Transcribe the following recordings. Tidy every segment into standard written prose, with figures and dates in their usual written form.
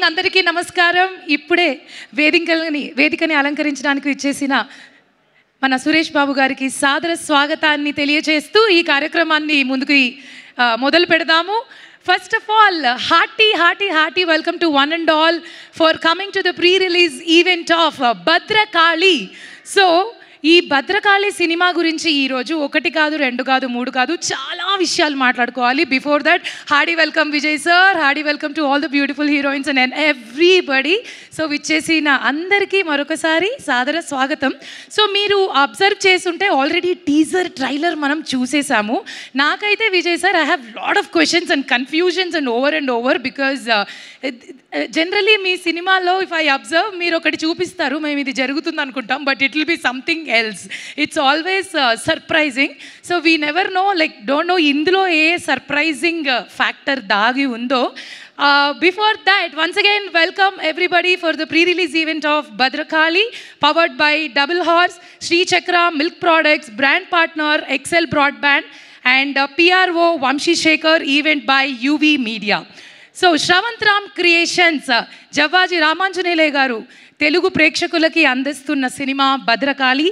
Evening అందరికీ నమస్కారం. ఇప్పుడే వేదికని అలంకరించడానికి ఇచ్చేసిన మన సురేష్ బాబు గారికి సాదర స్వాగతాన్ని తెలియజేస్తూ ఈ కార్యక్రమాన్ని ముందుకు మొదలు పెడదాము. First of all, hearty welcome to one and all for coming to the pre-release event of Bhadrakali. So, ఈ భద్రకాళి సినిమా గురించి ఈరోజు ఒకటి కాదు, రెండు కాదు, మూడు కాదు, చాలా విషయాలు మాట్లాడుకోవాలి. Before that Hardy welcome Vijay sir, Hardy welcome to all the beautiful heroines and everybody. So విచ్చేసిన అందరికీ మరొకసారి సాదర స్వాగతం. సో మీరు అబ్జర్వ్ చేస్తుంటే ఆల్రెడీ టీజర్ ట్రైలర్ మనం చూసేసాము. నాకైతే Vijay sir I have lot of questions and confusions and over because generally మీ సినిమాలో ఇఫ్ ఐ అబ్జర్వ్ మీరు ఒకటి చూపిస్తారు, మేము ఇది జరుగుతుంది అనుకుంటాం, but it will be something else. It's always surprising. So we never know, like don't know ఇందులో ఏ సర్ప్రైజింగ్ ఫ్యాక్టర్ దాగి ఉందో. Before that, once again, welcome everybody for the pre-release event of Bhadrakali, powered by Double Horse, Sri Chakra Milk Products, brand partner Excel Broadband, and PRO Vamshi Shekhar, event by UV Media. So Sravanth Ram creations Javvaji Ramanjaneyulu గారు తెలుగు ప్రేక్షకులకి అందిస్తున్న cinema Bhadrakali.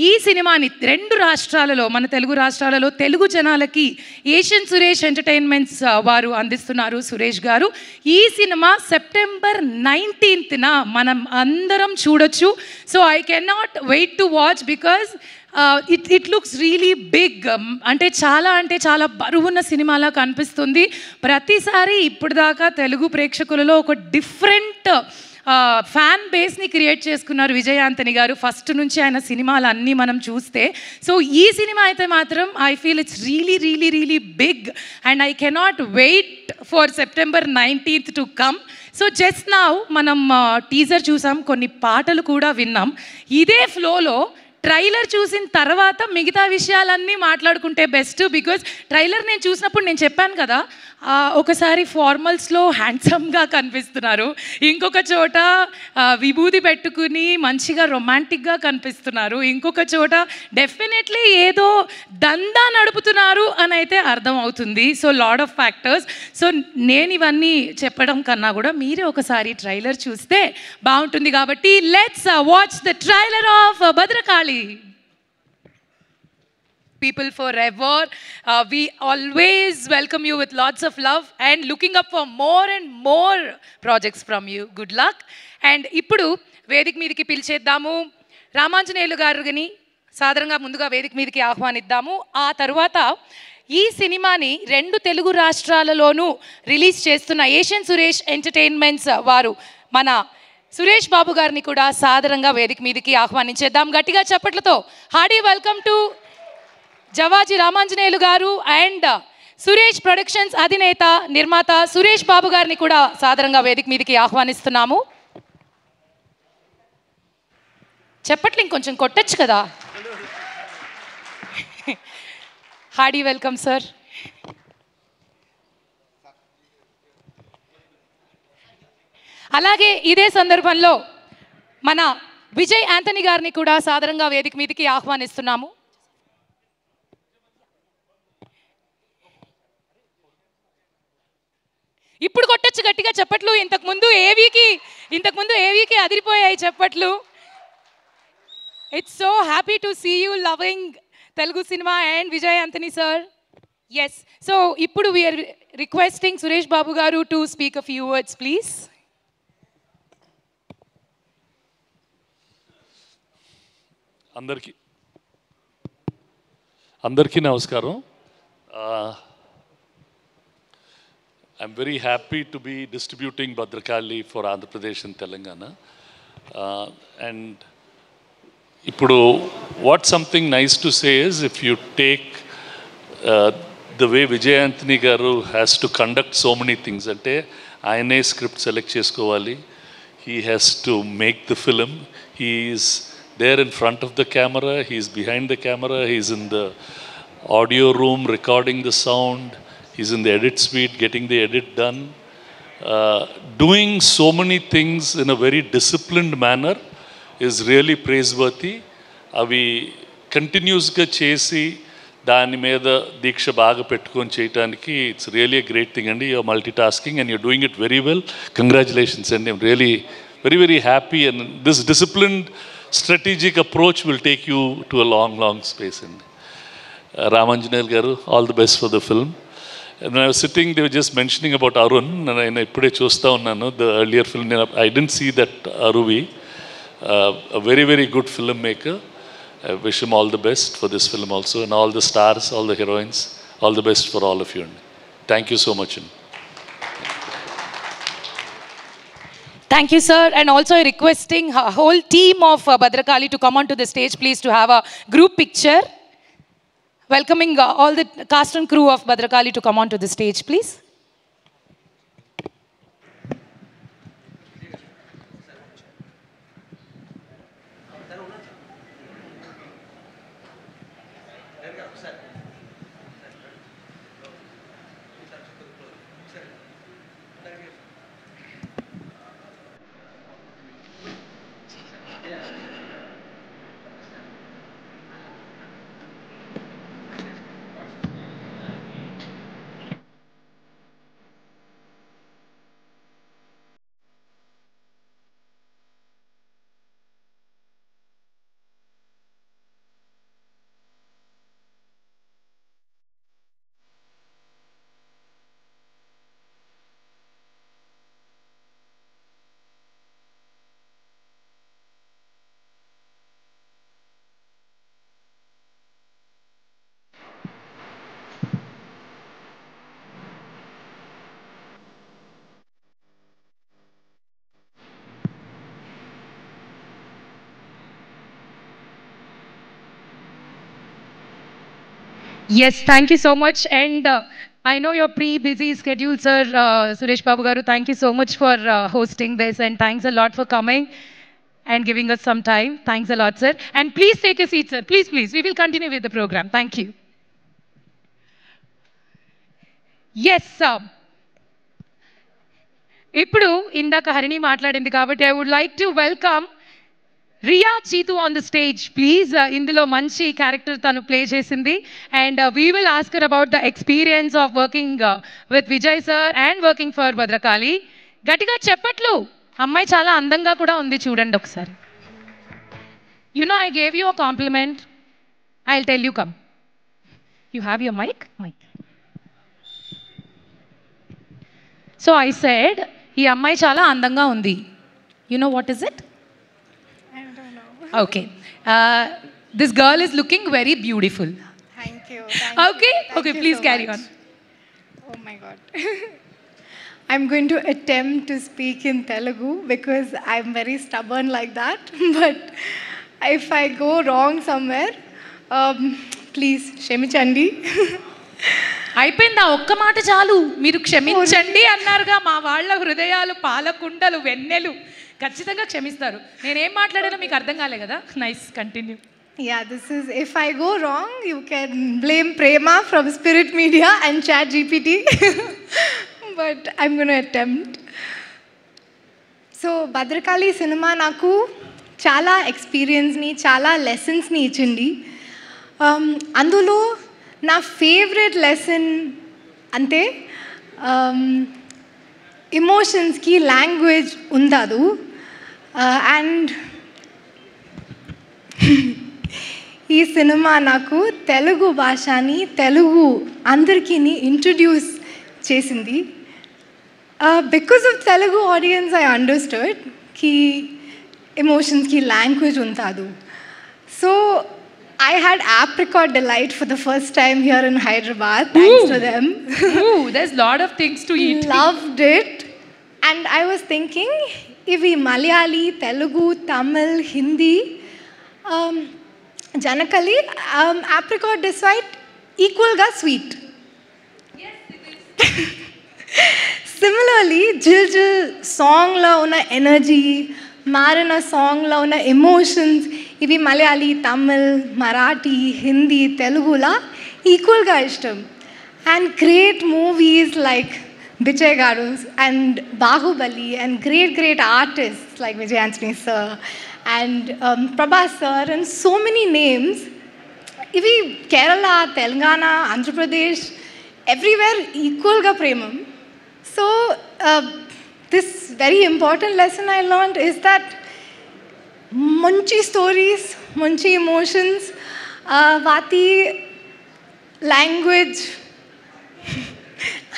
ఈ సినిమాని రెండు రాష్ట్రాలలో, మన తెలుగు రాష్ట్రాలలో తెలుగు జనాలకి ఏషియన్ సురేష్ ఎంటర్టైన్మెంట్స్ వారు అందిస్తున్నారు, సురేష్ గారు. ఈ సినిమా September 19th మనం అందరం చూడొచ్చు. So I can not wait to watch because it looks really big. అంటే చాలా బరువున్న సినిమాలా కనిపిస్తుంది. ప్రతిసారి ఇప్పుడు దాకా తెలుగు ప్రేక్షకులలో ఒక డిఫరెంట్ ఫ్యాన్ బేస్ని క్రియేట్ చేసుకున్నారు విజయ్ ఆంటనీ గారు. ఫస్ట్ నుంచి ఆయన సినిమాలు అన్నీ మనం చూస్తే. సో ఈ సినిమా అయితే మాత్రం I feel it's really big and I cannot wait for September 19th to come. So just now మనం టీజర్ చూసాం, కొన్ని పాటలు కూడా విన్నాం. ఇదే ఫ్లోలో ట్రైలర్ చూసిన తర్వాత మిగతా విషయాలన్నీ మాట్లాడుకుంటే బెస్ట్. బికాజ్ ట్రైలర్ నేను చూసినప్పుడు నేను చెప్పాను కదా, ఒకసారి ఫార్మల్స్లో హ్యాండ్సమ్గా కనిపిస్తున్నారు, ఇంకొక చోట విభూది పెట్టుకుని మంచిగా రొమాంటిక్గా కనిపిస్తున్నారు, ఇంకొక చోట డెఫినెట్లీ ఏదో దందా నడుపుతున్నారు అని అయితే అర్థం అవుతుంది. So lot of factors. So నేను ఇవన్నీ చెప్పడం కన్నా కూడా మీరే ఒకసారి ట్రైలర్ చూస్తే బాగుంటుంది. కాబట్టి let's watch the trailer of Bhadrakali. People forever, we always welcome you with lots of love and looking up for more and more projects from you. Good luck. And ఇప్పుడు వేదిక మీదకి పిలిచేద్దాము రామాంజనేయులు గారిని సాధారణంగా ముందుగా వేదిక మీదకి ఆహ్వానిద్దాము. ఆ తర్వాత ఈ సినిమాని రెండు తెలుగు రాష్ట్రాలలోనూ రిలీజ్ చేస్తున్న ఏషియన్ సురేష్ ఎంటర్టైన్మెంట్స్ వారు మన సురేష్ బాబు గారిని కూడా సాధారణంగా వేదిక మీదకి ఆహ్వానించేద్దాం. గట్టిగా చప్పట్లతో Hardy welcome to Javaji Ramanjaneyulu గారు అండ్ సురేష్ ప్రొడక్షన్స్ అధినేత నిర్మాత సురేష్ బాబు గారిని కూడా సాధారణంగా వేదిక మీదకి ఆహ్వానిస్తున్నాము. చెప్పట్లు ఇంకొంచెం కొట్టచ్చు కదా. Hardy welcome sir. అలాగే ఇదే సందర్భంలో మన విజయ్ ఆంటనీ గారిని కూడా సాధారణంగా వేదిక మీదకి ఆహ్వానిస్తున్నాము. ఇప్పుడు కొట్టచ్చు గట్టిగా చెప్పట్లు. ఇంతకుముందు ఏవీకి అదిరిపోయాయి చెప్పట్లు. It's so happy to see you loving Telugu cinema and Vijay Antony sir. Yes. So ఇప్పుడు we're requesting Suresh Babu garu to speak a few words please. అందరికీ నమస్కారం. I'm very happy to be distributing Bhadrakali for Andhra Pradesh and Telangana. And ippudu what something nice to say is, if you take the way Vijay Anthony garu has to conduct so many things, ante ayane script select cheskovali, he has to make the film, he is there in front of the camera, he is behind the camera, he is in the audio room recording the sound, he's in the edit suite getting the edit done, doing so many things in a very disciplined manner is really praiseworthy. Avi continuous ga chesi దాని మీద దీక్ష బాగా పెట్టుకొని చేయడానికి it's really a great thing అండి. You're multitasking and you're doing it very well. Congratulations అండి. I'm really very very happy and this disciplined strategic approach will take you to a long space అండి. Ramanjaneyulu garu, all the best for the film. And when I was sitting, they were just mentioning about Arun, and I ippude chusta unnanu the earlier film. I didn't see that Aruvi, a very very good filmmaker. I wish him all the best for this film also, and all the stars, all the heroines, all the best for all of you. Thank you so much. Thank you, sir. And also requesting a whole team of Bhadrakali to come onto the stage, please, to have a group picture. Welcoming all the cast and crew of Bhadrakali to come onto the stage, please. Yes, thank you so much. And I know your busy schedule, sir. Suresh Babu Garu, thank you so much for hosting this, and thanks a lot for coming and giving us some time. Thanks a lot, sir. And please take a seat, sir. Please, please. We will continue with the program. Thank you. Yes, sir. ఇప్పుడు ఇందాక హరిణి మాట్లాడింది కాబట్టి I would like to welcome Riya Chithu on the stage please. ఇందులో మంచి character తను play చేసింది. And we will ask her about the experience of working with Vijay sir and working for Bhadrakali. గట్టిగా చెప్పట్లు. అమ్మాయి చాలా అందంగా కూడా ఉంది, చూడండి ఒకసారి. You know I gave you a compliment. I will tell you, come. You have your mike. So I said ఈ అమ్మాయి చాలా అందంగా ఉంది. You know what is it? Okay. This girl is looking very beautiful. Thank you. Okay, please so carry much. on. Oh my God. I'm going to attempt to speak in Telugu because I'm very stubborn like that. But if I go wrong somewhere, please, Shemichandi. అయిపోయిందా? ఒక్క మాట చాలు. మీరు క్షమించండి అన్నారుగా. మా వాళ్ళ హృదయాలు పాలకుండలు, వెన్నెలు. ఖచ్చితంగా క్షమిస్తారు. నేనేం మాట్లాడానో మీకు అర్థం కాలే కదా. Nice, continue. Yeah, this is, if I go wrong, you can blame Prema from Spirit Media and ChatGPT. But I'm going to attempt. So, Bhadrakali cinema నాకు చాలా ఎక్స్పీరియన్స్ని, చాలా లెసన్స్ని ఇచ్చింది. అందులో నా ఫేవరెట్ లెసన్ అంటే ఎమోషన్స్కి లాంగ్వేజ్ ఉండదు. అండ్ ఈ సినిమా నాకు తెలుగు భాషని, తెలుగు అందరికీ ఇంట్రడ్యూస్ చేసింది. Because of Telugu audience I understood కి ఎమోషన్స్కి లాంగ్వేజ్ ఉండదు. So I had Apricot Delight for the first time here in Hyderabad, thanks to them. There's a lot of things to eat. Loved it. And I was thinking, ivi Malayali, Telugu, Tamil, Hindi, Janakali, Apricot Delight equal ga sweet. Yes, it is. Similarly, Jil Jil song la una energy, Marina song la una emotions, ఇవి మలయాళీ, తమిళ్, మరాఠీ, హిందీ, తెలుగులా ఈక్వల్గా ఇష్టం. And great movies like Vijay garu and Baahubali and great artist like Vijay Antony sir and Prabhas sir and so many names. ఇవి Kerala, Telangana, Andhra Pradesh, everywhere ఈక్వల్గా ప్రేమం. So this very important lesson I learned is that మంచి stories, మంచి emotions, వాటి language,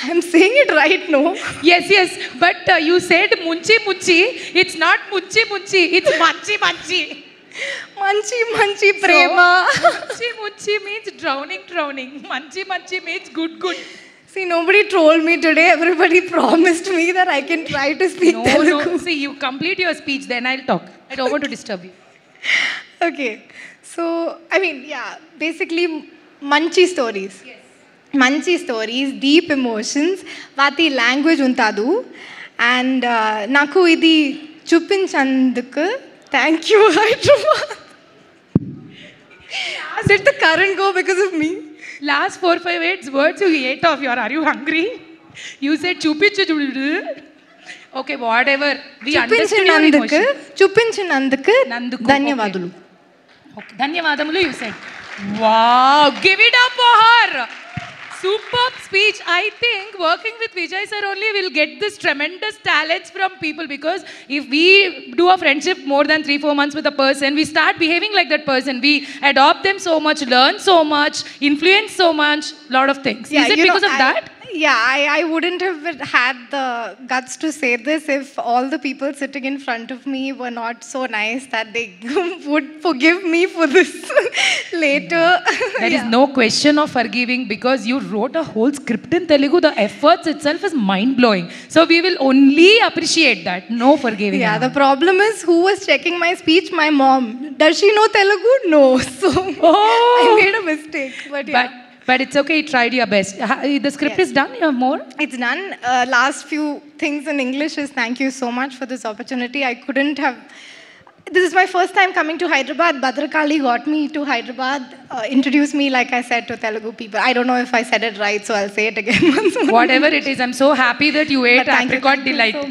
I'm saying it right, no? Yes, but you said munchi munchi. It's not munchi munchi. It's manchi manchi. Manchi prema. Munchi munchi means drowning. Manchi means good. See, nobody told me today. Everybody promised me that I can try to speak Telugu. No. See, you complete your speech, then I'll talk. I don't want to disturb you. Okay. So, I mean, yeah, basically, manchi stories. Yes. మంచి stories, deep emotions, వాటి language ఉంటాదు. అండ్ నాకు ఇది చూపించేందుకు thank you Hyderabad. Did the current go because of me? Last 4-5 words you ate off. Are you hungry? You said చూపించు. Okay, whatever. We understood your emotion. చూపించినందుకు ధన్యవాదాలు. Okay, ధన్యవాదములు you said. Wow, give it up for her. Superb speech. I think working with Vijay sir only will get this tremendous talents from people, because if we do a friendship more than 3-4 months with a person, we start behaving like that person. We adopt them so much, learn so much, influence so much, lot of things. Yeah, is it because of that? Yeah, I wouldn't have had the guts to say this if all the people sitting in front of me were not so nice that they would forgive me for this later. There is no question of forgiving, because you wrote a whole script in Telugu. The efforts itself is mind-blowing. So we will only appreciate that. No forgiving. Yeah, the problem is who was checking my speech? My mom. Does she know Telugu? No. So I made a mistake. But it's okay, you tried your best. The script is done, you have more? It's done. Last few things in English is thank you so much for this opportunity. I couldn't have... This is my first time coming to Hyderabad. Bhadrakali got me to Hyderabad, introduced me, like I said, to Telugu people. I don't know if I said it right, so I'll say it again once more. Whatever it is, I'm so happy that you ate apricot delight.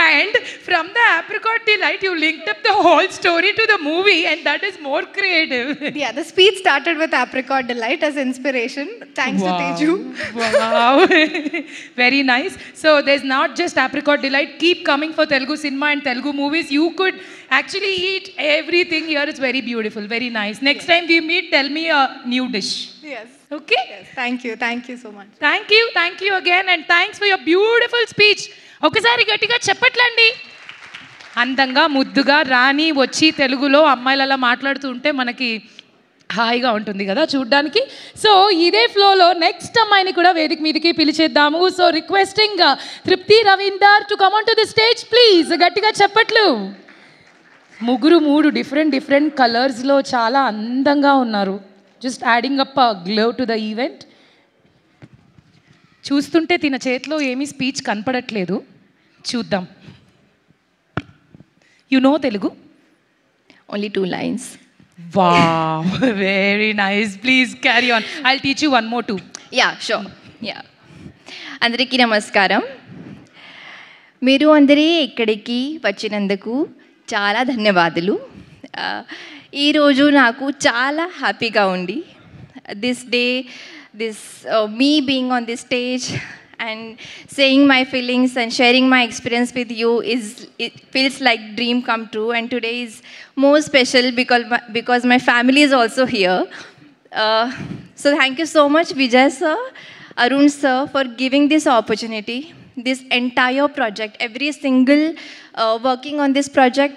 And from the apricot delight, you linked up the whole story to the movie, and that is more creative. Yeah, the speech started with apricot delight as inspiration. Thanks to Teju. Wow. Very nice. So there's not just apricot delight. Keep coming for Telugu cinema and Telugu movies. You could actually eat everything here. It's very beautiful, very nice. Next time we meet, tell me a new dish. Yes. Okay? Yes, thank you so much. Thank you again, and thanks for your beautiful speech. ఒకసారి గట్టిగా చెప్పట్లండి. అందంగా ముద్దుగా రాణి వచ్చి తెలుగులో అమ్మాయిలలా మాట్లాడుతూ ఉంటే మనకి హాయిగా ఉంటుంది కదా చూడ్డానికి. సో ఇదే ఫ్లోలో నెక్స్ట్ అమ్మాయిని కూడా వేదిక మీదకి పిలిచేద్దాము. సో రిక్వెస్టింగ్ తృప్తి Ravinder to come on to the stage please. గట్టిగా చెప్పట్లు. ముగ్గురు 3 డిఫరెంట్ కలర్స్లో చాలా అందంగా ఉన్నారు. Just adding up glow to the event. చూస్తుంటే తిన చేతిలో ఏమీ స్పీచ్ కనపడట్లేదు. చూద్దాం. You know Telugu? Only 2 lines. Wow, very nice. Please carry on. I'll teach you one more too. Yeah, sure. Yeah. అందరికీ నమస్కారం. మీరు అందరి ఇక్కడికి వచ్చినందుకు చాలా ధన్యవాదాలు. ఈరోజు నాకు చాలా హ్యాపీగా ఉంది. Me being on this stage and saying my feelings and sharing my experience with you it feels like dream come true, and today is more special because my family is also here. So thank you so much Vijay sir, Arun sir, for giving this opportunity. This entire project, every single working on this project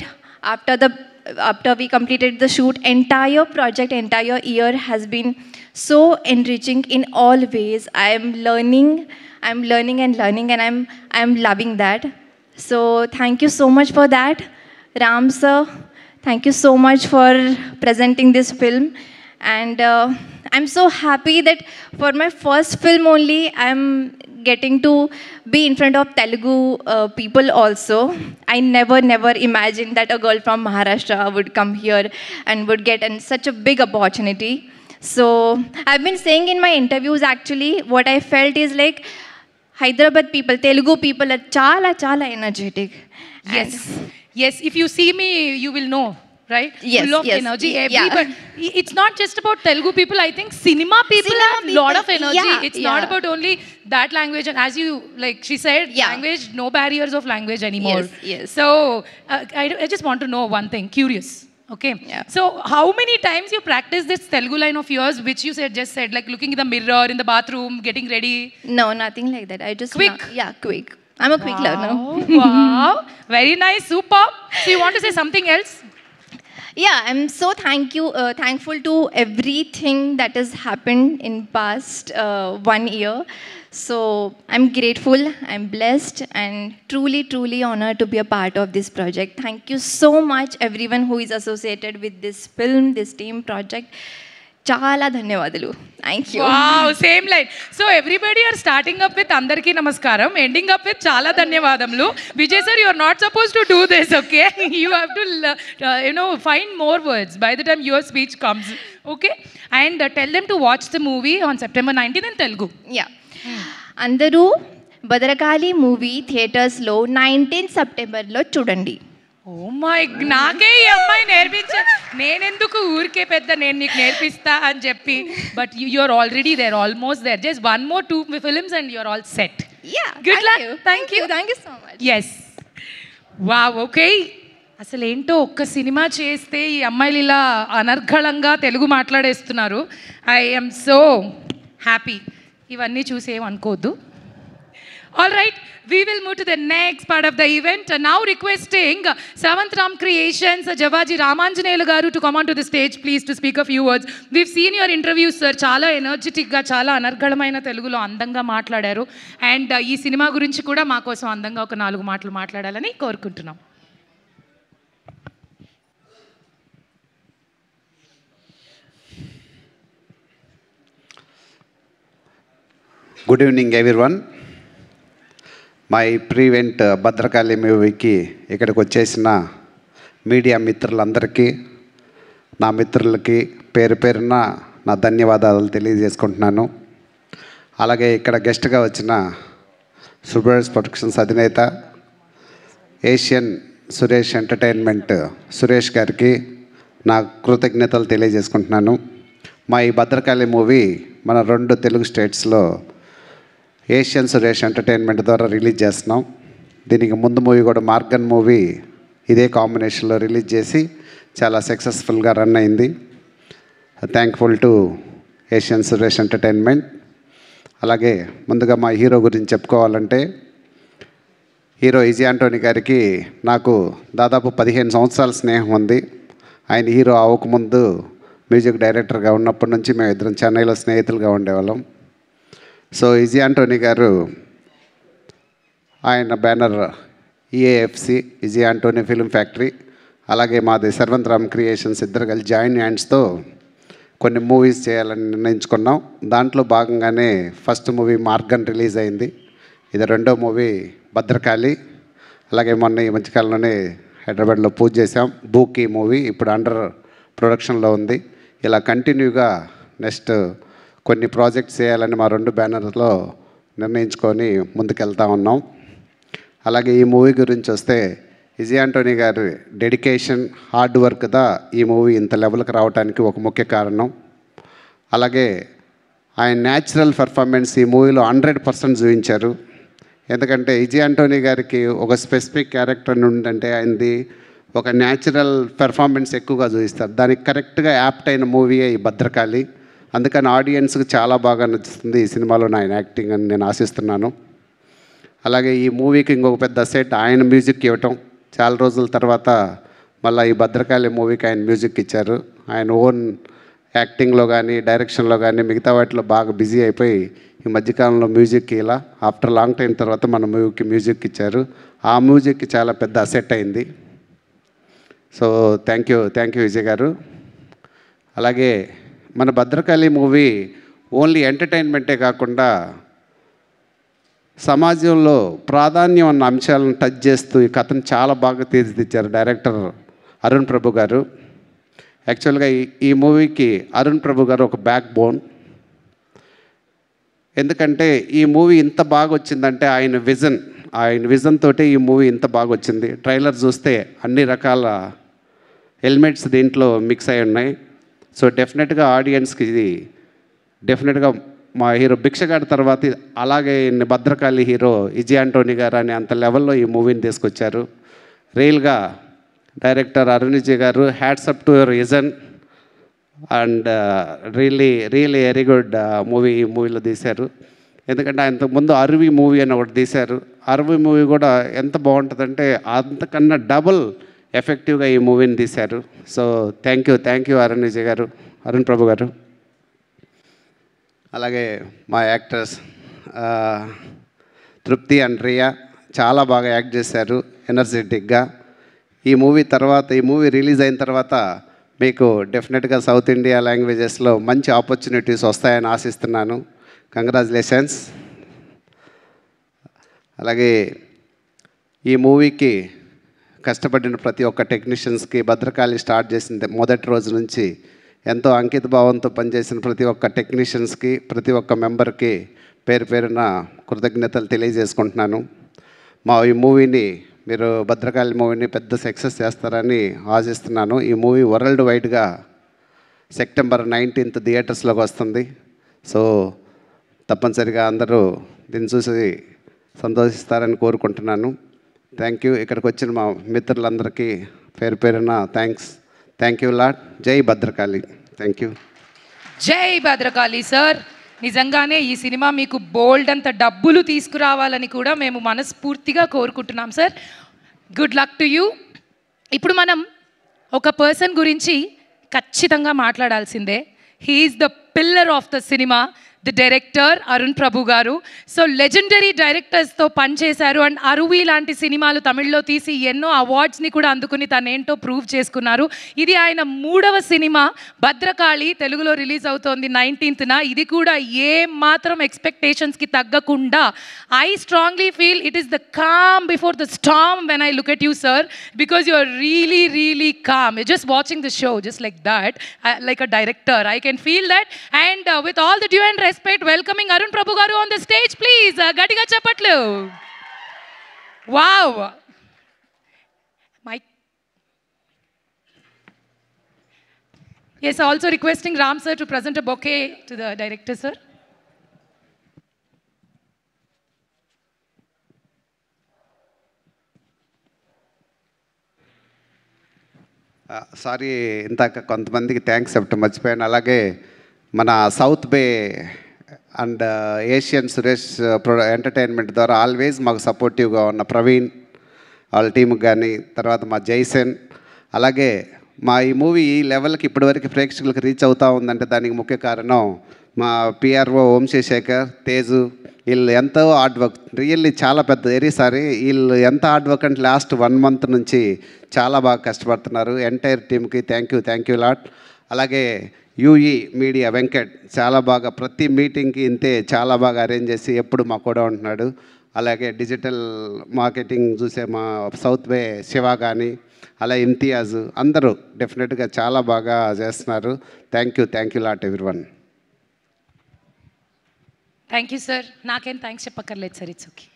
after we completed the shoot, entire year has been so enriching in all ways. I'm learning and I'm loving that. So thank you so much for that. Ram sir, thank you so much for presenting this film. And I'm so happy that for my first film only, I'm getting to be in front of Telugu people also. I never imagined that a girl from Maharashtra would come here and would get such a big opportunity. So I've been saying in my interviews, actually what I felt is like Hyderabad people, Telugu people are chala energetic. Yes, if you see me, you will know. right? Yes, Full of yes. energy. Yeah. Everybody. It's not just about Telugu people. I think cinema people Cinema have a lot of people, energy. yeah, It's not yeah. about only that language. And as you, like she said, Yeah. language, no barriers of language anymore. Yes, yes. So I just want to know one thing, curious. Okay. Yeah. So how many times you practice this Telugu line of yours, which you just said, like looking in the mirror, in the bathroom, getting ready? No, nothing like that. I just Quick? Yeah, quick. I'm a quick learner. Wow. Very nice. Super. So you want to say something else? Yeah, I'm so thankful to everything that has happened in past 1 year. So I'm grateful, I'm blessed, and truly honored to be a part of this project. Thank you so much, everyone who is associated with this film, this team project. Chala dhanyavadalu. Thank you. Wow, same line. So everybody are starting up with Andarki Namaskaram, ending up with Chala Dhanyavadamulu. Vijay sir, you are not supposed to do this, okay? You have to, find more words by the time your speech comes, okay? And tell them to watch the movie on September 19th in Telugu. Yeah. అందరూ Bhadrakali movie థియేటర్స్లో 19 సెప్టెంబర్లో చూడండి. Oh my, నాకే ఈ అమ్మాయి నేర్పించారు. నేనెందుకు ఊరికే పెద్ద నేను నీకు నేర్పిస్తా అని చెప్పి. But you are already there, almost there. Just 1 more 2 films and you are all set. Yeah. Good luck. Thank you. Thank you so much. Yes. Wow, okay. అసలు ఏంటో ఒక్క సినిమా చేస్తే ఈ అమ్మాయిలు ఇలా అనర్గళంగా తెలుగు మాట్లాడేస్తున్నారు. I am so happy. ఇవన్నీ చూసి ఏమనుకోవద్దు. All right, we will move to the next part of the event. Now requesting Savant Ram Creations, Javaji Ramanjaneyulu garu to come on to the stage, please, to speak a few words. We've seen your interviews, sir. Chala energetic ga, chala anargalamaina telugulo andanga మాట్లాడారు. And ఈ cinema గురించి కూడా మా కోసం అందంగా ఒక 4 మాటలు మాట్లాడాలని కోరుకుంటున్నాం. Good evening everyone. My prevent Bhadrakali మూవీకి ఇక్కడికి వచ్చేసిన మీడియా మిత్రులందరికీ, నా మిత్రులకి పేరు పేరున నా ధన్యవాదాలు తెలియజేసుకుంటున్నాను. అలాగే ఇక్కడ గెస్ట్గా వచ్చిన సుబ్రస్ ప్రొడక్షన్స్ అధినేత, ఏషియన్ సురేష్ ఎంటర్టైన్మెంట్ సురేష్ గారికి నా కృతజ్ఞతలు తెలియజేసుకుంటున్నాను. మా ఈ భద్రకాళి మూవీ మన 2 తెలుగు స్టేట్స్లో ఏషియన్ సురేష్ ఎంటర్టైన్మెంట్ ద్వారా రిలీజ్ చేస్తున్నాం. దీనికి ముందు మూవీ కూడా మార్గన్ మూవీ ఇదే కాంబినేషన్లో రిలీజ్ చేసి చాలా సక్సెస్ఫుల్గా రన్ అయింది. Thankful to Asian Suresh entertainment. అలాగే ముందుగా మా హీరో గురించి చెప్పుకోవాలంటే, హీరో విజయ్ ఆంటోనీ గారికి నాకు దాదాపు 15 సంవత్సరాల స్నేహం ఉంది. ఆయన హీరో అవ్వకముందు మ్యూజిక్ డైరెక్టర్గా ఉన్నప్పటి నుంచి మేము ఇద్దరం చెన్నైలో స్నేహితులుగా ఉండేవాళ్ళం. సో విజయ్ ఆంటోనీ గారు, ఆయన banner EAFC, Vijay Antony film factory, అలాగే మాది సర్వంత్ రామ్ క్రియేషన్స్, ఇద్దరు కలిసి జాయిన్ హ్యాండ్స్తో కొన్ని మూవీస్ చేయాలని నిర్ణయించుకున్నాం. దాంట్లో భాగంగానే ఫస్ట్ మూవీ మార్గన్ రిలీజ్ అయింది. ఇది 2వ మూవీ భద్రకాళి. అలాగే మొన్న ఈ మధ్యకాలంలోనే హైదరాబాద్లో పూజ చేసాం. బూకీ మూవీ ఇప్పుడు అండర్ ప్రొడక్షన్లో ఉంది. ఇలా కంటిన్యూగా నెక్స్ట్ కొన్ని ప్రాజెక్ట్స్ చేయాలని మా 2 బ్యానర్లో నిర్ణయించుకొని ముందుకెళ్తా ఉన్నాం. అలాగే ఈ మూవీ గురించి వస్తే, విజయ్ ఆంటోనీ గారి డెడికేషన్, హార్డ్ వర్క్దా ఈ మూవీ ఇంత లెవెల్కి రావడానికి ఒక ముఖ్య కారణం. అలాగే ఆయన న్యాచురల్ పెర్ఫార్మెన్స్ ఈ మూవీలో 100% చూపించారు. ఎందుకంటే విజయ్ ఆంటోనీ గారికి ఒక స్పెసిఫిక్ క్యారెక్టర్ నుండి ఆయనది ఒక న్యాచురల్ పెర్ఫార్మెన్స్ ఎక్కువగా చూపిస్తారు. దానికి కరెక్ట్గా యాప్ట్ అయిన మూవీయే ఈ భద్రకాళి. అందుకని ఆడియన్స్కి చాలా బాగా నచ్చుతుంది ఈ సినిమాలో ఆయన యాక్టింగ్ అని నేను ఆశిస్తున్నాను. అలాగే ఈ మూవీకి ఇంకొక పెద్ద సెట్ ఆయన మ్యూజిక్ ఇవ్వటం, చాలా రోజుల తర్వాత మళ్ళీ ఈ భద్రకాళి మూవీకి ఆయన మ్యూజిక్ ఇచ్చారు. ఆయన ఓన్ యాక్టింగ్లో కానీ డైరెక్షన్లో కానీ మిగతా వాటిలో బాగా బిజీ అయిపోయి ఈ మధ్యకాలంలో మ్యూజిక్ ఇలా ఆఫ్టర్ లాంగ్ టైం తర్వాత మన మూవీకి మ్యూజిక్ ఇచ్చారు. ఆ మ్యూజిక్కి చాలా పెద్ద అసెట్ అయింది. సో థ్యాంక్ యూ విజయ్ గారు. అలాగే మన భద్రకాళి మూవీ ఓన్లీ ఎంటర్టైన్మెంటే కాకుండా సమాజంలో ప్రాధాన్యం ఉన్న అంశాలను టచ్ చేస్తూ ఈ కథను చాలా బాగా తీర్చిదిద్దారు డైరెక్టర్ అరుణ్ ప్రభు గారు. యాక్చువల్గా ఈ మూవీకి అరుణ్ ప్రభు గారు ఒక బ్యాక్ బోన్. ఎందుకంటే ఈ మూవీ ఇంత బాగా వచ్చిందంటే ఆయన విజన్ తోటే ఈ మూవీ ఇంత బాగా వచ్చింది. ట్రైలర్ చూస్తే అన్ని రకాల ఎలిమెంట్స్ దీంట్లో మిక్స్ అయి ఉన్నాయి. సో డెఫినెట్గా ఆడియన్స్కి ఇది డెఫినెట్గా మా హీరో భిక్షగాడి తర్వాత అలాగే భద్రకాళి హీరో విజయ్ ఆంటోనీ గారు అని అంత లెవెల్లో ఈ మూవీని తీసుకొచ్చారు. రియల్గా డైరెక్టర్ అరుణ్ విజయ్ గారు hats up to your vision and really very good movie ఈ మూవీలో తీశారు. ఎందుకంటే ఇంతకుముందు అరువి మూవీ అని ఒకటి తీశారు. అరువి మూవీ కూడా ఎంత బాగుంటుందంటే అంతకన్నా డబుల్ ఎఫెక్టివ్గా ఈ మూవీని తీశారు. So thank you Arun Vijay గారు, అరుణ్ ప్రభు గారు. అలాగే మా యాక్టర్స్ తృప్తి అండ్ రియా చాలా బాగా యాక్ట్ చేశారు ఎనర్జెటిక్గా. ఈ మూవీ రిలీజ్ అయిన తర్వాత మీకు డెఫినెట్గా సౌత్ ఇండియా లాంగ్వేజెస్లో మంచి ఆపర్చునిటీస్ వస్తాయని ఆశిస్తున్నాను. కంగ్రాచులేషన్స్. అలాగే ఈ మూవీకి కష్టపడిన ప్రతి ఒక్క టెక్నీషియన్స్కి, భద్రకాళి స్టార్ట్ చేసిన మొదటి రోజు నుంచి ఎంతో అంకిత భావంతో పనిచేసిన ప్రతి ఒక్క టెక్నీషియన్స్కి, ప్రతి ఒక్క మెంబర్కి పేరున కృతజ్ఞతలు తెలియజేసుకుంటున్నాను. మా ఈ మూవీని మీరు భద్రకాళి మూవీని పెద్ద సక్సెస్ చేస్తారని ఆశిస్తున్నాను. ఈ మూవీ వరల్డ్ వైడ్గా సెప్టెంబర్ 19th థియేటర్స్లోకి వస్తుంది. సో తప్పనిసరిగా అందరూ దీన్ని చూసి సంతోషిస్తారని కోరుకుంటున్నాను. Thank you. ఇక్కడికి వచ్చిన మా మిత్రులందరికీ పేరున థ్యాంక్ యూ లాట్. జై భద్రకాళి. Thank you. జై భద్రకాళి సార్. నిజంగానే ఈ సినిమా మీకు బోల్డ్ అంత డబ్బులు తీసుకురావాలని కూడా మేము మనస్ఫూర్తిగా కోరుకుంటున్నాం sir. Good luck to you. ఇప్పుడు మనం ఒక పర్సన్ గురించి ఖచ్చితంగా మాట్లాడాల్సిందే. He is the pillar of the cinema, the director Arun Prabhu గారు. సో లెజెండరీ డైరెక్టర్స్తో పనిచేశారు అండ్ అరువి లాంటి సినిమాలు తమిళ్లో తీసి ఎన్నో అవార్డ్స్ని కూడా అందుకుని తనేంటో ప్రూవ్ చేసుకున్నారు. ఇది ఆయన 3వ సినిమా. భద్రకాళి తెలుగులో రిలీజ్ అవుతోంది 19th. ఇది కూడా ఏ మాత్రం ఎక్స్పెక్టేషన్స్కి తగ్గకుండా I strongly feel it is the calm before the storm when I look at you sir, because you are really calm. You're just watching the show just like that, like a director. I can feel that. And with all the due and respect, welcoming Arun Prabhu garu on the stage, please. Gadiga chapatlu. Wow. Mike. Yes, also requesting Ram sir to present a bouquet to the director sir. Sorry, ఇందాక కొంతమందికి thanks చెప్పడం మర్చిపోయాను. అలాగే మన South Bay and Asian Suresh Entertainment ద్వారా always మాకు సపోర్టివ్గా ఉన్న ప్రవీణ్ వాళ్ళ టీంకి కానీ, తర్వాత మా జైసన్, అలాగే మా ఈ మూవీ ఈ లెవెల్కి ఇప్పటివరకు ప్రేక్షకులకు రీచ్ అవుతూ ఉందంటే దానికి ముఖ్య కారణం మా పిఆర్ఓ వంశీశేఖర్, తేజు. వీళ్ళు ఎంతో హార్డ్ వర్క్, రియల్లీ చాలా పెద్ద వీళ్ళు ఎంత హార్డ్ వర్క్ అంటే లాస్ట్ 1 month నుంచి చాలా బాగా కష్టపడుతున్నారు. ఎంటైర్ టీమ్కి థ్యాంక్ యూ లాట్. అలాగే యూఈ మీడియా వెంకట్ చాలా బాగా ప్రతి మీటింగ్కి ఇంతే చాలా బాగా అరేంజ్ చేసి ఎప్పుడు మా కూడా ఉంటున్నాడు. అలాగే డిజిటల్ మార్కెటింగ్ చూసే మా సౌత్ వే శివ కానీ, అలా ఇంతియాజ్, అందరూ డెఫినెట్గా చాలా బాగా చేస్తున్నారు. Thank you lot everyone. Thank you sir. నాకేం థ్యాంక్స్ చెప్పక్కర్లేదు sir, it's okay.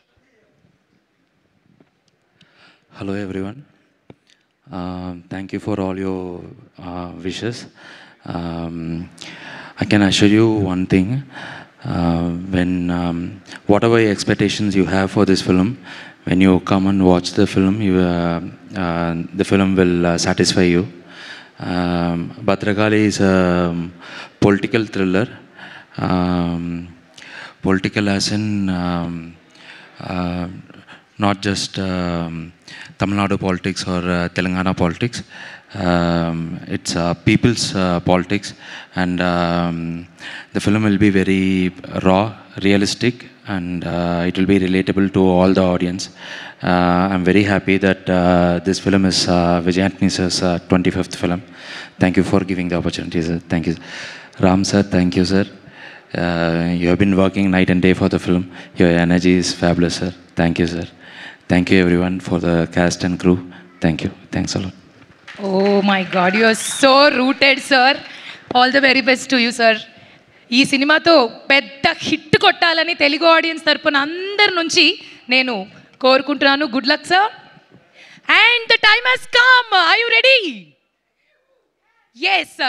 Hello everyone. Thank you for all your wishes. I can assure you one thing. When whatever expectations you have for this film, when you come and watch the film, the film will satisfy you. Bhadrakali is a political thriller. Political as in not just Tamil Nadu politics or Telangana politics. It's people's politics, and the film will be very raw, realistic, and it will be relatable to all the audience. I'm very happy that this film is Vijay Antony sir's 25th film. Thank you for giving the opportunity, sir. Thank you. Ram sir, thank you, sir. You have been working night and day for the film. Your energy is fabulous, sir. Thank you, sir. Thank you everyone for the cast and crew. Thank you. Thanks a lot. Oh my God, you are so rooted, sir. All the very best to you, sir. ఈ సినిమాతో పెద్ద hit కొట్టాలని Telugu audience తరపున అందరి నుంచి నేను కోరుకుంటున్నాను. Good luck sir. And the time has come. Are you ready? Yes,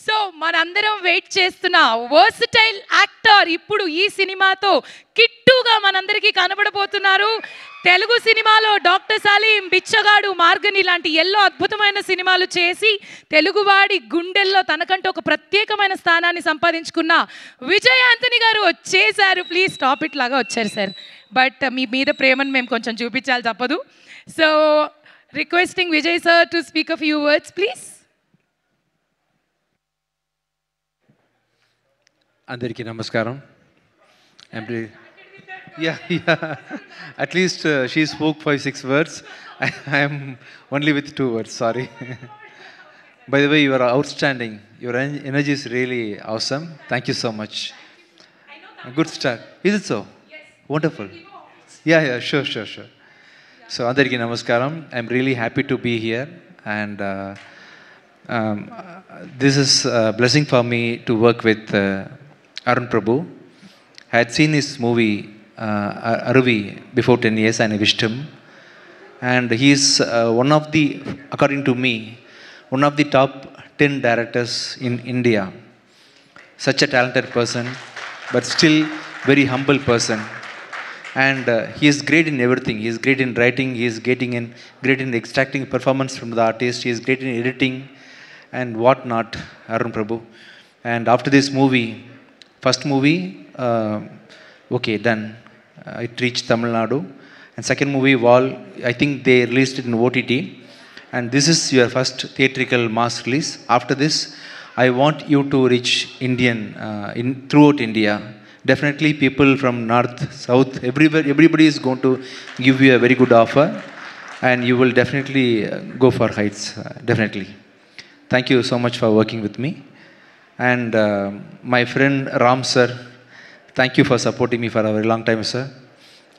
so మనందరం వెయిట్ చేస్తున్న వర్సటైల్ యాక్టర్ ఇప్పుడు ఈ సినిమాతో కిట్టుగా మనందరికీ కనబడబోతున్నారు. తెలుగు సినిమాలో డాక్టర్ సలీం, బిచ్చగాడు, మార్గని లాంటి ఎన్నో అద్భుతమైన సినిమాలు చేసి తెలుగువాడి గుండెల్లో తనకంటూ ఒక ప్రత్యేకమైన స్థానాన్ని సంపాదించుకున్న విజయ్ ఆంటనీ గారు వచ్చేసారు. ప్లీజ్ స్టాప్ ఇట్ లాగా వచ్చారు సార్, బట్ మీ మీద ప్రేమను మేము కొంచెం చూపించాలి తప్పదు. So requesting Vijay sir to speak a few words please. అందరికీ నమస్కారం. At least she spoke 5-6 words. I am only with 2 words, sorry. By the way, you are outstanding. Your energy is really awesome. Thank you so much. Good start. Is it so? Yes. Wonderful. Yeah, sure. So, andariki namaskaram. I am really happy to be here, and this is a blessing for me to work with Arun Prabhu. I had seen his movie Aruvi before 10 years and I wished him. And he is one of the, according to me, one of the top 10 directors in India. Such a talented person, but still very humble person. And he is great in everything. He is great in writing. He is great in extracting performance from the artist. He is great in editing and what not, Arun Prabhu. And after this movie, first movie, okay, done. It reached Tamil Nadu. And second movie, Wall, I think they released it in OTT. And this is your first theatrical mass release. After this, I want you to reach Indian, throughout India. Definitely people from north, south, everywhere, everybody is going to give you a very good offer. And you will definitely go for heights, definitely. Thank you so much for working with me. And my friend Ram sir, thank you for supporting me for a very long time, sir.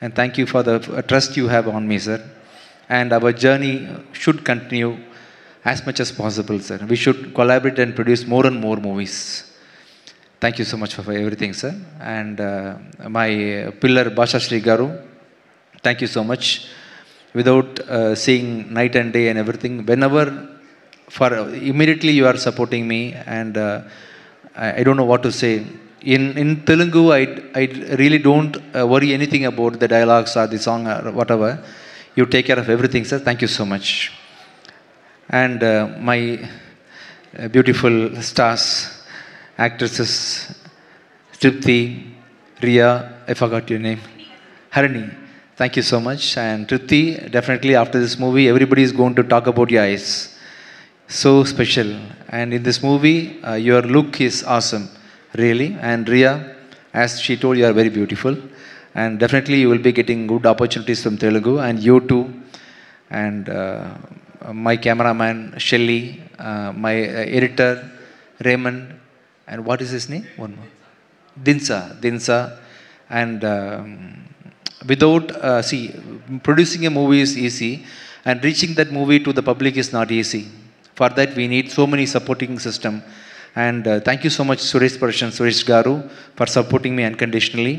And thank you for the trust you have on me, sir. And our journey should continue as much as possible, sir. We should collaborate and produce more and more movies. Thank you so much for everything, sir. And my pillar, Basha Shri Garu, thank you so much. Without seeing night and day and everything, whenever, immediately you are supporting me, and I don't know what to say. In Telugu, I really don't worry anything about the dialogues or the song or whatever. You take care of everything, sir. Thank you so much. And my beautiful stars, actresses, Tripti, Ria, I forgot your name, Harini. Thank you so much. And Tripti, definitely after this movie, everybody is going to talk about your eyes. So special. And in this movie, your look is awesome, really. And Ria, as she told, you are very beautiful. And definitely you will be getting good opportunities from Telugu, and you too. And my cameraman, Shelly, my editor, Raymond, and what is his name? One more. Dinsa. And without, producing a movie is easy, and reaching that movie to the public is not easy. For that, we need so many supporting system. And thank you so much, Suresh Garu, for supporting me unconditionally.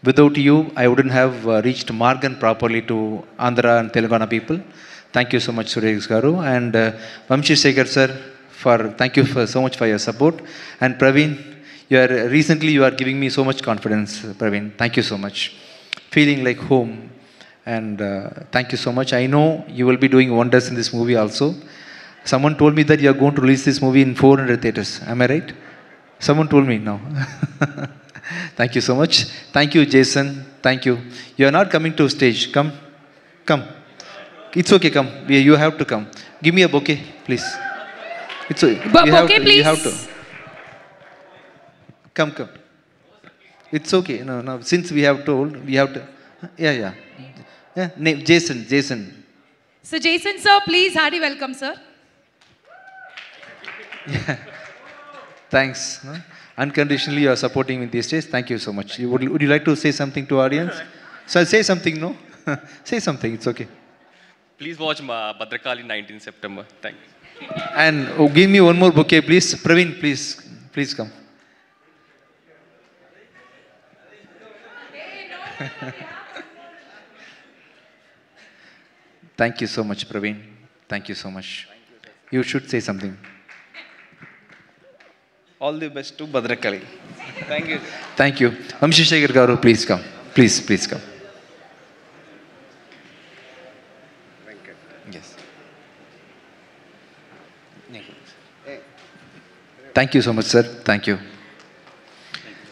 Without you, I wouldn't have reached Margan properly to Andhra and Telangana people. Thank you so much, Suresh Garu. And Vamshi Sekhar sir, thank you so much for your support. And Praveen, recently you are giving me so much confidence, Praveen. Thank you so much. Feeling like home. And thank you so much. I know you will be doing wonders in this movie also. Someone told me that you are going to release this movie in 400 theaters. Am I right? Someone told me now. Thank you so much. Thank you, Jason. Thank you. You are not coming to stage. Come. It's okay, come. You have to come. Give me a bouquet, please. It's okay. Bouquet, please. You have to. Come. It's okay. No. Since we have told, we have to. Yeah. Name, Jason. So Jason sir, please, hearty welcome, sir. Yeah. Thanks. Unconditionally, you are supporting me these days. Thank you so much. Would you like to say something to audience? So say something, no? Say something. It's okay. Please watch Bhadrakali 19 September. Thank you. And give me one more bouquet, please. Praveen, please come. Thank you so much, Praveen. Thank you so much. You should say something. All the best to Badrakali. Thank you. Thank you. Vamshishekhar Garu, please come. Please come. Yes. Thank you so much, sir. Thank you.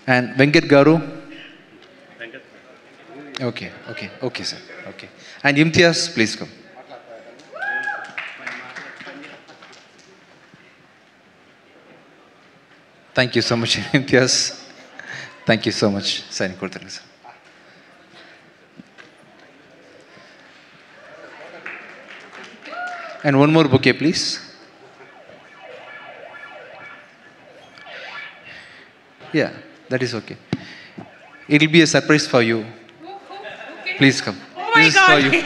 And Venkat Garu. Okay, sir. Okay. And Imtiaz, please come. Thank you so much, Imtiaz. Thank you so much, Sign Kortharu, sir. And one more bouquet, please. Yeah, that is okay. It will be a surprise for you. Please come. Oh my This is God. for you.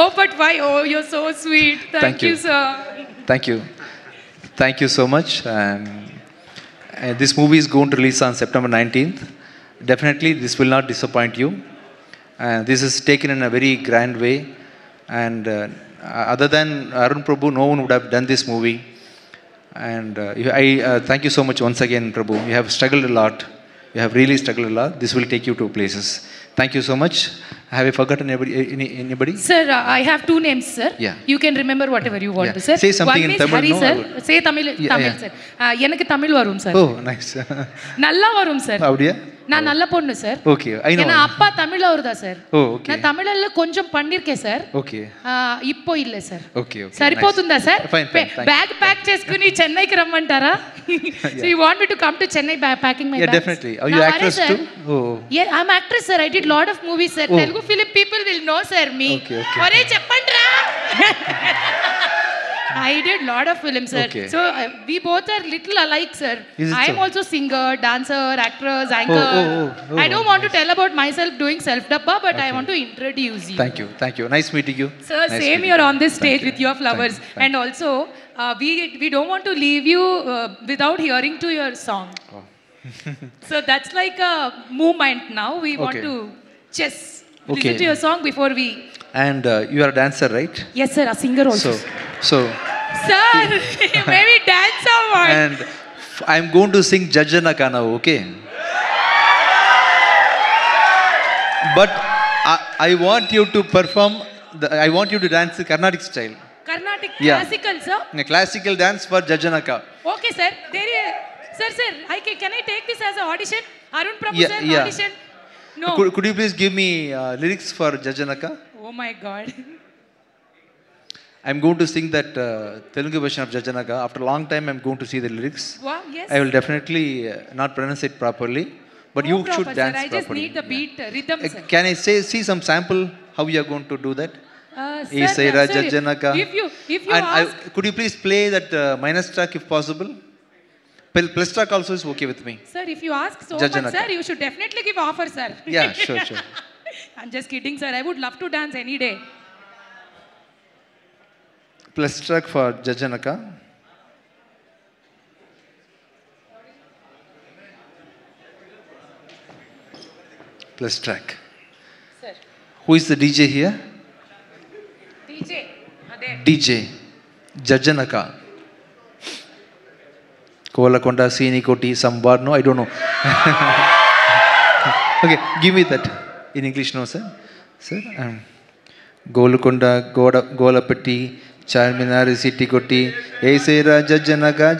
Oh, but why? Oh, you're so sweet. Thank you, sir. Thank you so much. This movie is going to release on September 19th. Definitely, this will not disappoint you. This is taken in a very grand way. And other than Arun Prabhu, no one would have done this movie. And I thank you so much once again, Prabhu. You have struggled a lot. You have really struggled a lot. This will take you to places. Thank you so much. Have I forgotten anybody? Sir, I have two names, sir. Yeah. You can remember whatever you want Yeah. to, sir. Say something One in is Tamil, Hari, no? sir. I would- Say Tamil, Yeah, Tamil, yeah. sir. எனக்கு தமிழ் வரும் sir. Oh, nice. நல்லா வரும் sir. Howdiya? நான் நல்ல பொண்ணு sir. Okay, I know. ஏன்னா அப்பா தமிழ் அவர்தா சார். Oh, okay. நான் தமிழ்ல కొంచెం பண்ணிருக்கேன் సార్. Okay. இப்போ இல்ல సార్. Okay. సరిపోతుందా sir? Fine, thank you. Bag pack చేసుకుని చెన్నైకి రమ్మంటారా? So you want me to come to Chennai packing my Yeah, bags? definitely. Are you actress too? Oh. Yeah, I'm actress, sir. I did lot of movies, sir. Oh. Telugu film people will know, sir, me. Okay. ఒరే చెప్పండ్రా. I did lot of films, sir. Okay. So we both are little alike, sir. Is it I am so? also singer, dancer, actress, anchor. Oh, I don't want to tell about myself doing self-dubba, but I want to introduce you. Thank you. Nice meeting you. Sir, Nice same meeting here you. on this stage Thank you. with your flowers. Thank you. And also, we don't want to leave you without hearing to your song. Oh. So that's like a movement now. We want Okay. to just Okay. listen to your song before we... And you are a dancer, right? Yes, sir, a singer also. So Sir, maybe dance or what? and I'm going to sing Jajjanaka now, okay? But I want you to perform, I want you to dance the Carnatic style. Carnatic Yeah. classical, sir. A classical dance for Jajjanaka. Okay, sir. Sir, can I take this as an audition? Arun Prabhu, Yeah, sir, yeah. audition? No. Could you please give me lyrics for Jajjanaka? Oh my God. I'm going to sing that Telugu version of Jajjanaka. After a long time, I'm going to see the lyrics. Wow, yes. I will definitely not pronounce it properly, but No you proper, should dance sir. I just properly. need the beat, rhythm, sir. Can I see some sample how you are going to do that? Sir, Isaira sir, Jajjanaka. if you And ask... could you please play that minus track if possible? Plus track also is okay with me. Sir, if you ask so Jajjanaka. much, sir, you should definitely give offer, sir. Yeah, sure. I'm just kidding, sir. I would love to dance any day. Plus track for Jajjanaka. Plus track. Sir. Who is the DJ here? DJ. Ade. DJ. Jajjanaka. Kolakonda, Sinikoti, some word, no, I don't know. Okay, give me that. In English, no, sir. Sir, Golkonda, Golapatti, Charminar, Sitikoti, Esera, Jajjanaka,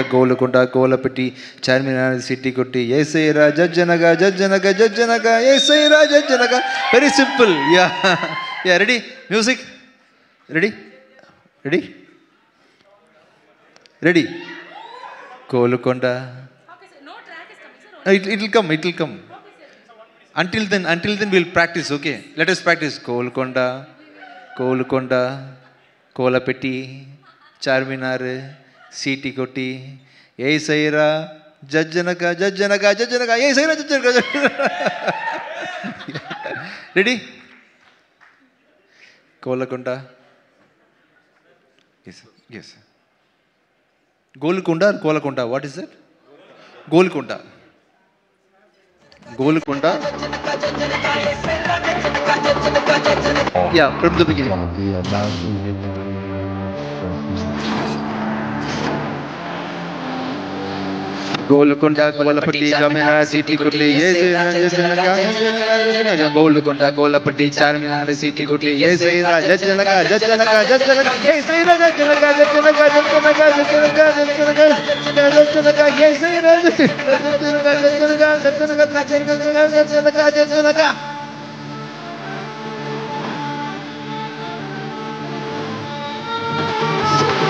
Golkonda, Golapatti, Charminar, Sitikoti, Esera, Jajjanaka, Esera, Jajjanaka. Very simple, yeah. Yeah, ready? Music? Ready? Golkonda. Okay, sir. No track is coming, sir. It will come. Until then we'll practice, okay? Let us practice. Golkonda, Kolapatti, Charminar, Sitikoti, Esaira, Jajjanaka, Esaira, Jajjanaka. Ready? Kolakonda. Yes. Golkonda or Kolakonda? What is that? Golkonda. Yeah, from the beginning. Golconda, Golapati, Jamina, City Goodly, yes, Golconda, Golapati, Charmina, City Goodly, yes, Jajanaka, Jajanaka, Jajanaka, yes, Jajanaka.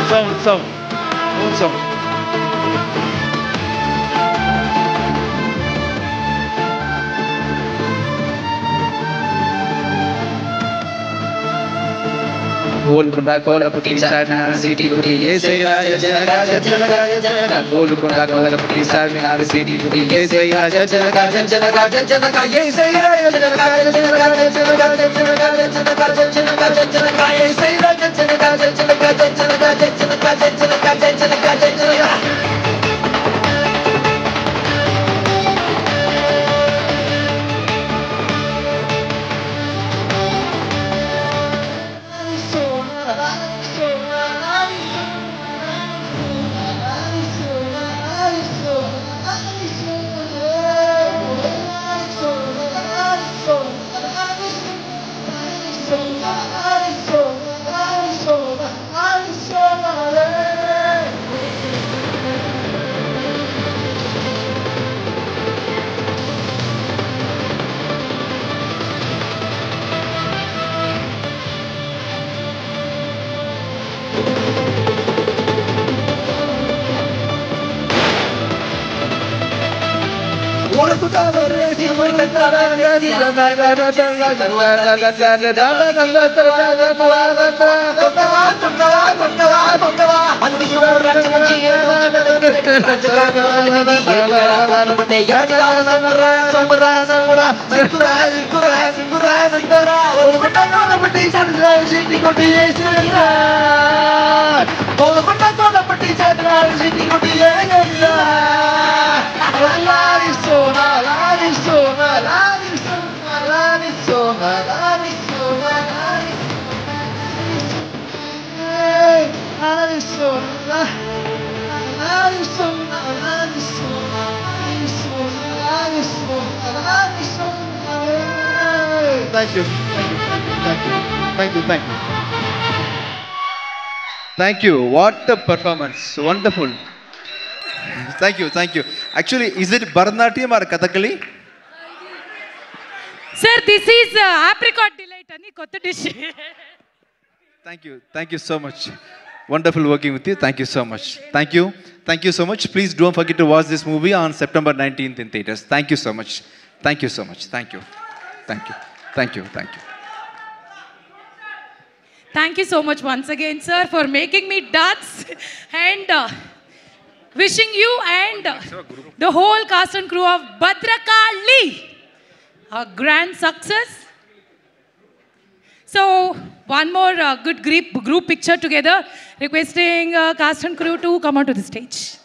Sound. Golconda, Golapati, Charmina, City Goodly, yes, Jajanaka, Golconda, Golapati, Charmina, City Goodly, yes, Jajanaka, yes, Thank you. What a performance. Wonderful. Thank you. Actually, is it Bharatanatyam or Kathakali? Sir, this is apricot delight ani kotta dish. Thank you so much. Wonderful working with you. Thank you so much. Thank you so much. Please don't forget to watch this movie on September 19th in theaters. Thank you so much. Thank you. Thank you. Thank you so much once again, sir, for making me dance and wishing you and the whole cast and crew of Bhadrakali a grand success. So, one more good group picture together, requesting cast and crew to come onto the stage.